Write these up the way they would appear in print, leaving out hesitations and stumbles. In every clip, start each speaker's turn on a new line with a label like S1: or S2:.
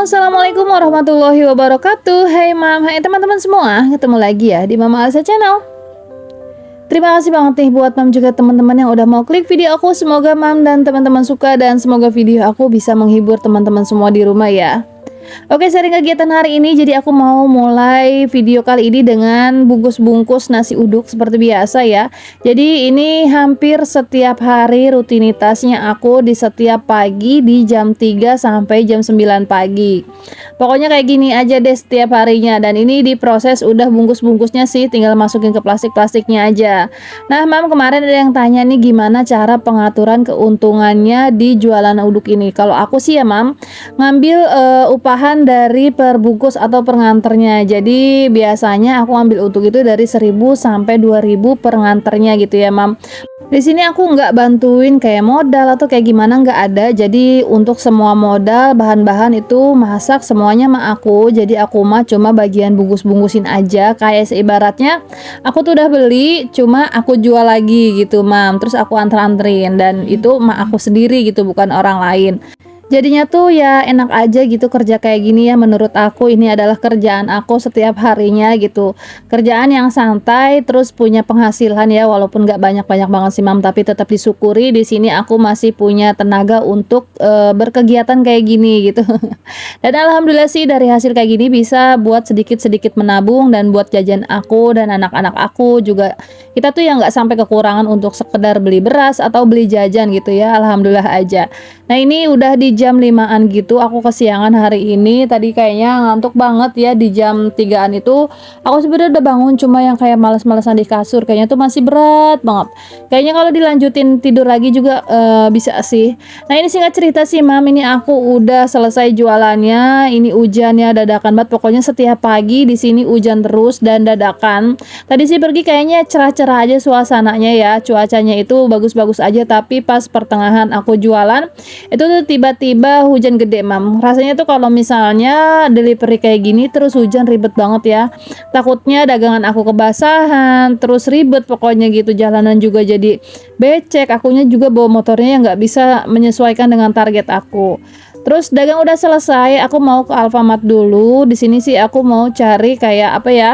S1: Assalamualaikum warahmatullahi wabarakatuh. Hai mam, hai teman-teman semua. Ketemu lagi ya di Mama Alsa Channel. Terima kasih banget nih buat mam juga teman-teman yang udah mau klik video aku. Semoga mam dan teman-teman suka dan semoga video aku bisa menghibur teman-teman semua di rumah ya. Oke, sharing kegiatan hari ini. Jadi aku mau mulai video kali ini dengan bungkus-bungkus nasi uduk seperti biasa ya. Jadi ini hampir setiap hari rutinitasnya aku di setiap pagi di jam 3 sampai jam 9 pagi. Pokoknya kayak gini aja deh setiap harinya. Dan ini diproses udah bungkus-bungkusnya sih, tinggal masukin ke plastik-plastiknya aja. Nah mam, kemarin ada yang tanya nih gimana cara pengaturan keuntungannya di jualan uduk ini. Kalau aku sih ya mam, ngambil upahan dari perbungkus atau per nganternya. Jadi biasanya aku ambil untuk itu dari 1.000 sampai 2.000 per nganternya gitu ya mam. Di sini aku nggak bantuin kayak modal atau kayak gimana, nggak ada. Jadi untuk semua modal bahan-bahan itu masak semuanya mah aku. Jadi aku mah cuma bagian bungkus-bungkusin aja. Kayak seibaratnya aku tuh udah beli, cuma aku jual lagi gitu mam. Terus aku anter-anterin dan itu mah aku sendiri gitu, bukan orang lain. Jadinya tuh ya enak aja gitu kerja kayak gini ya, menurut aku ini adalah kerjaan aku setiap harinya gitu. Kerjaan yang santai terus punya penghasilan ya, walaupun nggak banyak-banyak banget sih mam, tapi tetap disyukuri di sini aku masih punya tenaga untuk berkegiatan kayak gini gitu. Dan alhamdulillah sih dari hasil kayak gini bisa buat sedikit-sedikit menabung dan buat jajan aku dan anak-anak aku juga. Kita tuh ya nggak sampai kekurangan untuk sekedar beli beras atau beli jajan gitu ya, alhamdulillah aja. Nah ini udah di jam 5-an gitu, aku kesiangan hari ini. Tadi kayaknya ngantuk banget ya di jam 3-an itu. Aku sebenarnya udah bangun, cuma yang kayak males-malesan di kasur. Kayaknya tuh masih berat banget. Kayaknya kalau dilanjutin tidur lagi juga bisa sih. Nah ini singkat cerita sih mam, ini aku udah selesai jualannya. Ini hujannya dadakan banget. Pokoknya setiap pagi di sini hujan terus dan dadakan. Tadi sih pergi kayaknya cerah-cerah aja suasananya ya. Cuacanya itu bagus-bagus aja, tapi pas pertengahan aku jualan itu tuh tiba-tiba hujan gede mam. Rasanya tuh kalau misalnya delivery kayak gini terus hujan ribet banget ya. Takutnya dagangan aku kebasahan, terus ribet pokoknya gitu. Jalanan juga jadi becek. Akunya juga bawa motornya yang nggak bisa menyesuaikan dengan target aku. Terus dagang udah selesai, aku mau ke Alfamart dulu. Di sini sih aku mau cari kayak apa ya?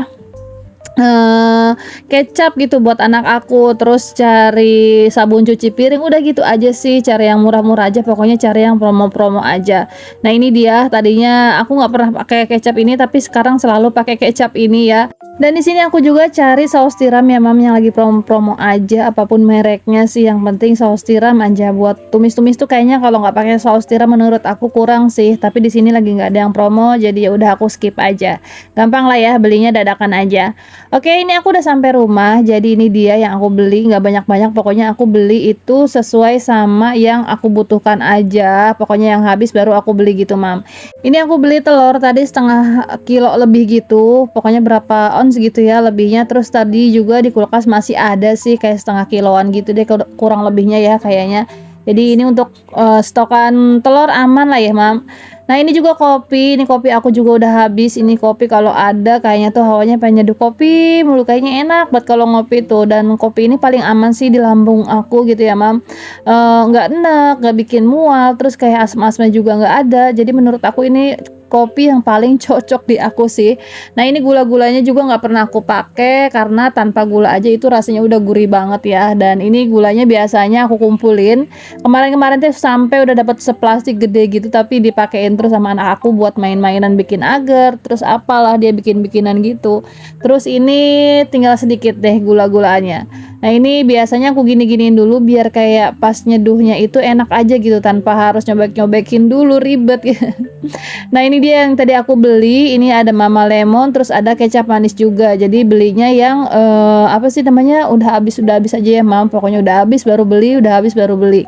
S1: Kecap gitu buat anak aku, terus cari sabun cuci piring, udah gitu aja sih, cari yang murah-murah aja, pokoknya cari yang promo-promo aja. Nah ini dia, tadinya aku nggak pernah pakai kecap ini tapi sekarang selalu pakai kecap ini ya. Dan di sini aku juga cari saus tiram ya mam, yang lagi promo-promo aja, apapun mereknya sih, yang penting saus tiram aja. Buat tumis-tumis tuh kayaknya kalau nggak pakai saus tiram menurut aku kurang sih, tapi di sini lagi nggak ada yang promo, jadi ya udah aku skip aja. Gampang lah ya, belinya dadakan aja. Oke, ini aku udah sampai rumah. Jadi ini dia yang aku beli, nggak banyak-banyak, pokoknya aku beli itu sesuai sama yang aku butuhkan aja. Pokoknya yang habis baru aku beli gitu mam. Ini aku beli telur tadi 1/2 kilo lebih gitu, pokoknya berapa ons gitu ya lebihnya. Terus tadi juga di kulkas masih ada sih kayak 1/2 kiloan gitu deh kurang lebihnya ya kayaknya. Jadi ini untuk stokan telur aman lah ya mam. Nah ini juga kopi, ini kopi aku juga udah habis. Ini kopi kalau ada kayaknya tuh hawanya pengen nyeduh kopi mulu, kayaknya enak buat kalau ngopi tuh. Dan kopi ini paling aman sih di lambung aku gitu ya mam. Nggak enak, nggak bikin mual, terus kayak asam-asamnya juga nggak ada. Jadi menurut aku ini kopi yang paling cocok di aku sih. Nah ini gula-gulanya juga nggak pernah aku pakai karena tanpa gula aja itu rasanya udah gurih banget ya. Dan ini gulanya biasanya aku kumpulin. Kemarin-kemarin tuh sampai udah dapat seplastik gede gitu, tapi dipakein terus sama anak aku buat main-mainan bikin agar, terus apalah dia bikin-bikinan gitu. Terus ini tinggal sedikit deh gula-gulanya. Nah ini biasanya aku gini-giniin dulu biar kayak pas nyeduhnya itu enak aja gitu, tanpa harus nyobek-nyobekin dulu ribet gitu. Nah ini dia yang tadi aku beli, ini ada Mama Lemon, terus ada kecap manis juga. Jadi belinya yang apa sih namanya, udah habis aja ya mam. Pokoknya udah habis baru beli, udah habis baru beli.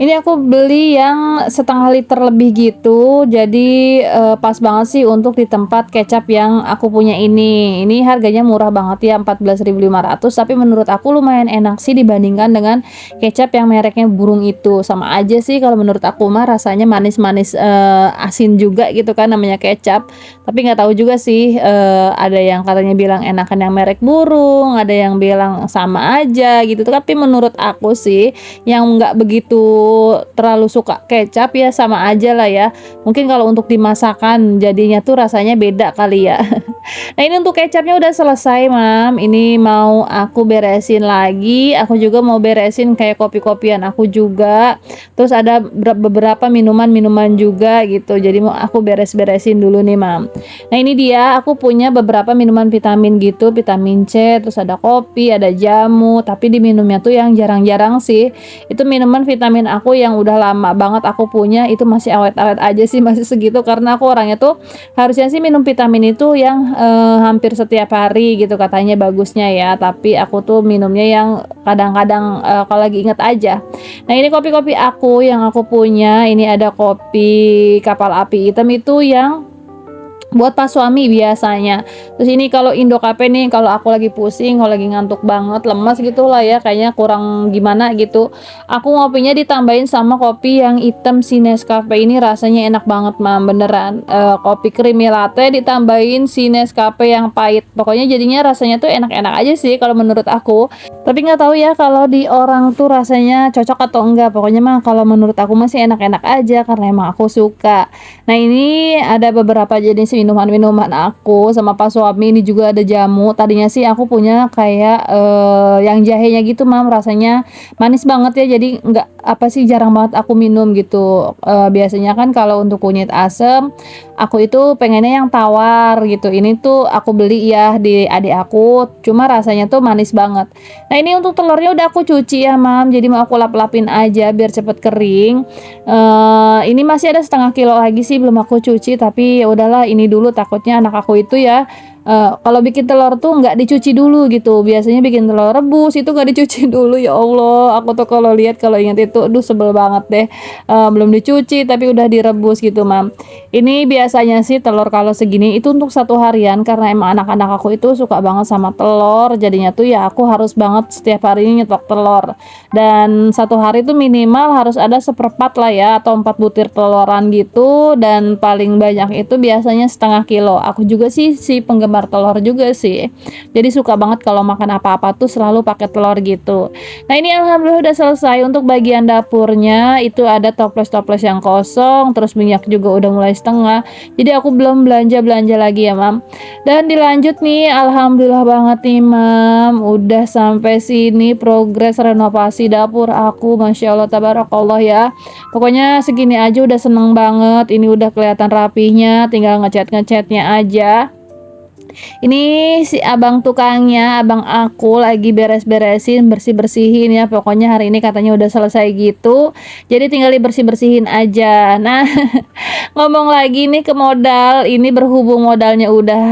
S1: Ini aku beli yang 1/2 liter lebih gitu. Jadi pas banget sih untuk di tempat kecap yang aku punya ini. Ini harganya murah banget ya, 14.500, tapi menurut aku lumayan enak sih dibandingkan dengan kecap yang mereknya Burung itu. Sama aja sih kalau menurut aku mah, rasanya manis-manis asin juga gitu kan, namanya kecap. Tapi nggak tahu juga sih, ada yang katanya bilang enakan yang merek Burung, ada yang bilang sama aja gitu. Tapi menurut aku sih yang nggak begitu terlalu suka kecap ya sama aja lah ya. Mungkin kalau untuk dimasakan jadinya tuh rasanya beda kali ya. Nah ini untuk kecapnya udah selesai mam. Ini mau aku beresin lagi. Aku juga mau beresin kayak kopi-kopian aku juga. Terus ada beberapa minuman-minuman juga gitu. Jadi mau aku beres-beresin dulu nih mam. Nah ini dia, aku punya beberapa minuman vitamin gitu, vitamin C, terus ada kopi, ada jamu. Tapi diminumnya tuh yang jarang-jarang sih. Itu minuman vitamin aku yang udah lama banget aku punya. Itu masih awet-awet aja sih, masih segitu. Karena aku orangnya tuh harusnya sih minum vitamin itu yang hampir setiap hari gitu katanya bagusnya ya. Tapi aku tuh minumnya yang kadang-kadang kalau lagi inget aja. Nah ini kopi-kopi aku yang aku punya. Ini ada kopi kapal api hitam itu yang buat pas suami biasanya. Terus ini kalau Indo Cafe nih, kalau aku lagi pusing, kalau lagi ngantuk banget, lemas gitu lah ya, kayaknya kurang gimana gitu, aku ngopinya ditambahin sama kopi yang hitam si Nescafe. Ini rasanya enak banget mam, beneran. Kopi creamy latte ditambahin si Nescafe yang pahit, pokoknya jadinya rasanya tuh enak-enak aja sih kalau menurut aku. Tapi nggak tahu ya kalau di orang tuh rasanya cocok atau enggak. Pokoknya mah kalau menurut aku masih enak-enak aja karena emang aku suka. Nah ini ada beberapa jenis minuman-minuman aku sama pas suami. Ini juga ada jamu. Tadinya sih aku punya kayak yang jahenya gitu mam, rasanya manis banget ya, jadi nggak apa sih, jarang banget aku minum gitu. Biasanya kan kalau untuk kunyit asem aku itu pengennya yang tawar gitu. Ini tuh aku beli ya di adik aku, cuma rasanya tuh manis banget. Nah ini untuk telurnya udah aku cuci ya mam, jadi mau aku lap-lapin aja biar cepet kering. Ini masih ada setengah kilo lagi sih belum aku cuci, tapi ya udahlah ini dulu, takutnya anak aku itu ya kalau bikin telur tuh nggak dicuci dulu gitu. Biasanya bikin telur rebus itu nggak dicuci dulu. Ya Allah, aku tuh kalau lihat, kalau ingat itu aduh sebel banget deh. Belum dicuci tapi udah direbus gitu mam. Ini biasanya sih telur kalau segini itu untuk 1 harian, karena emang anak-anak aku itu suka banget sama telur. Jadinya tuh ya aku harus banget setiap hari ini nyetok telur, dan 1 hari itu minimal harus ada 1/4 lah ya, atau 4 butir teloran gitu. Dan paling banyak itu biasanya setengah kilo. Aku juga sih si penggemar telur juga sih, jadi suka banget kalau makan apa-apa tuh selalu pakai telur gitu. Nah ini alhamdulillah udah selesai. Untuk bagian dapurnya itu ada toples-toples yang kosong, terus minyak juga udah mulai setengah, jadi aku belum belanja lagi ya mam. Dan dilanjut nih, alhamdulillah banget nih mam, udah sampai sini progres renovasi dapur aku, masya Allah tabarakallah ya. Pokoknya segini aja udah seneng banget. Ini udah kelihatan rapihnya, tinggal ngecat-ngecatnya aja. Ini si abang tukangnya, abang aku lagi beres-beresin, bersih-bersihin ya. Pokoknya hari ini katanya udah selesai gitu, jadi tinggal dibersih-bersihin aja. Nah ngomong lagi nih ke modal, ini berhubung modalnya udah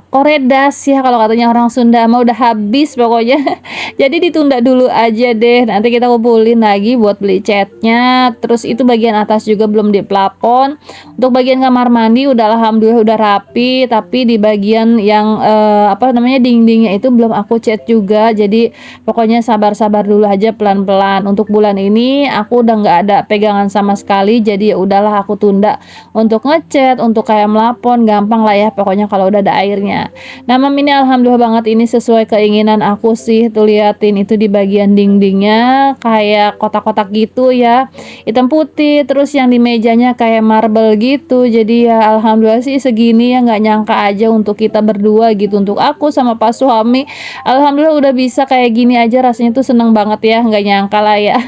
S1: koredas ya, kalau katanya orang Sunda mah udah habis pokoknya. Jadi ditunda dulu aja deh, nanti kita kumpulin lagi buat beli catnya. Terus itu bagian atas juga belum di plafon. Untuk bagian kamar mandi udah alhamdulillah udah rapi, tapi di bagian yang apa namanya, dindingnya itu belum aku cat juga. Jadi pokoknya sabar-sabar dulu aja, pelan-pelan. Untuk bulan ini aku udah nggak ada pegangan sama sekali, jadi ya udahlah aku tunda untuk ngecat, untuk kayak melapon gampang lah ya pokoknya kalau udah ada airnya. Nah mam, ini alhamdulillah banget, ini sesuai keinginan aku sih. Tuh liatin itu di bagian dindingnya kayak kotak-kotak gitu ya, hitam putih. Terus yang di mejanya kayak marble gitu. Jadi ya alhamdulillah sih segini ya, nggak nyangka aja untuk kita berdua gitu, untuk aku sama Pak suami. Alhamdulillah udah bisa kayak gini aja, rasanya tuh seneng banget ya, nggak nyangka lah ya.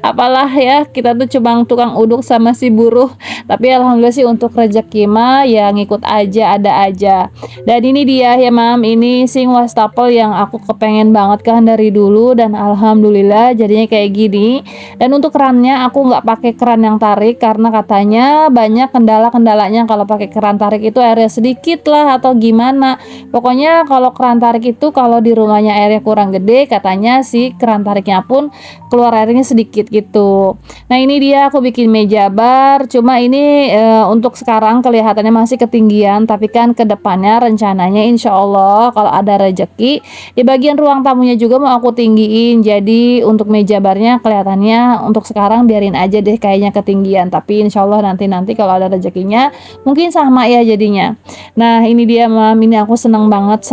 S1: Apalah ya, kita tuh cuma tukang uduk sama si buruh, tapi alhamdulillah sih untuk rezeki mah ya ngikut aja, ada aja. Dan ini dia ya mam, ini sing wastafel yang aku kepengen banget kan dari dulu, dan alhamdulillah jadinya kayak gini. Dan untuk kerannya aku nggak pakai keran yang tarik, karena katanya banyak kendala-kendalanya kalau pakai keran tarik itu airnya sedikit lah atau gimana. Pokoknya kalau keran tarik itu kalau di rumahnya airnya kurang gede, katanya sih keran tariknya pun keluar airnya sedikit gitu. Nah ini dia aku bikin meja bar, cuma ini untuk sekarang kelihatannya masih ketinggian, tapi kan kedepannya rencananya insya Allah kalau ada rezeki di bagian ruang tamunya juga mau aku tinggiin. Jadi untuk meja barnya kelihatannya untuk sekarang biarin aja deh kayaknya ketinggian, tapi insya Allah nanti kalau ada rezekinya mungkin sama ya jadinya. Nah ini dia mam, ini aku seneng banget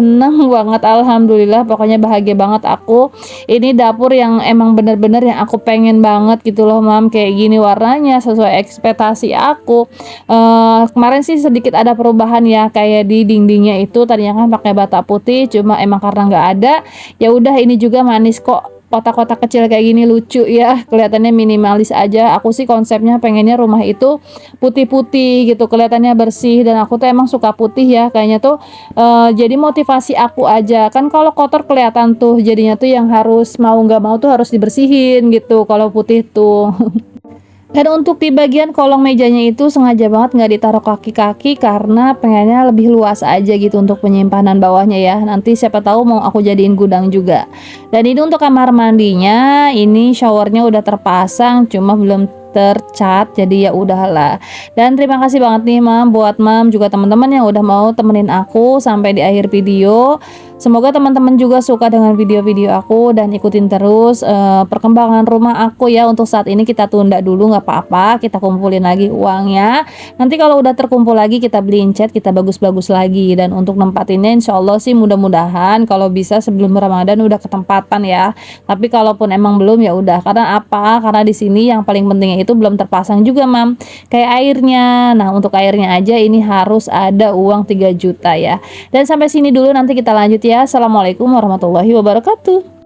S1: alhamdulillah, pokoknya bahagia banget aku. Ini dapur yang emang bener-bener yang aku pengen banget gitu loh mam, kayak gini warnanya sesuai ekspektasi aku. Kemarin sih sedikit ada perubahan ya, kayak di dindingnya itu tadinya kan pakai bata putih, cuma emang karena nggak ada, ya udah ini juga manis kok. Kotak-kotak kecil kayak gini lucu ya, kelihatannya minimalis aja. Aku sih konsepnya pengennya rumah itu putih-putih gitu, kelihatannya bersih, dan aku tuh emang suka putih ya, kayaknya tuh jadi motivasi aku aja. Kan kalau kotor kelihatan tuh, jadinya tuh yang harus mau nggak mau tuh harus dibersihin gitu kalau putih tuh. Dan untuk di bagian kolong mejanya itu sengaja banget nggak ditaruh kaki-kaki karena pengennya lebih luas aja gitu untuk penyimpanan bawahnya ya. Nanti siapa tahu mau aku jadiin gudang juga. Dan ini untuk kamar mandinya, ini showernya udah terpasang cuma belum tercat, jadi ya udahlah. Dan terima kasih banget nih mam, buat mam juga teman-teman yang udah mau temenin aku sampai di akhir video. Semoga teman-teman juga suka dengan video-video aku dan ikutin terus perkembangan rumah aku ya. Untuk saat ini kita tunda dulu nggak apa-apa, kita kumpulin lagi uangnya. Nanti kalau udah terkumpul lagi kita beliin cat, kita bagus-bagus lagi. Dan untuk nempatinnya insya Allah sih mudah-mudahan kalau bisa sebelum Ramadan udah ketempatan ya. Tapi kalaupun emang belum ya udah. Karena apa? Karena di sini yang paling pentingnya itu belum terpasang juga mam, kayak airnya. Nah untuk airnya aja ini harus ada uang 3 juta ya. Dan sampai sini dulu, nanti kita lanjut ya. Assalamualaikum warahmatullahi wabarakatuh.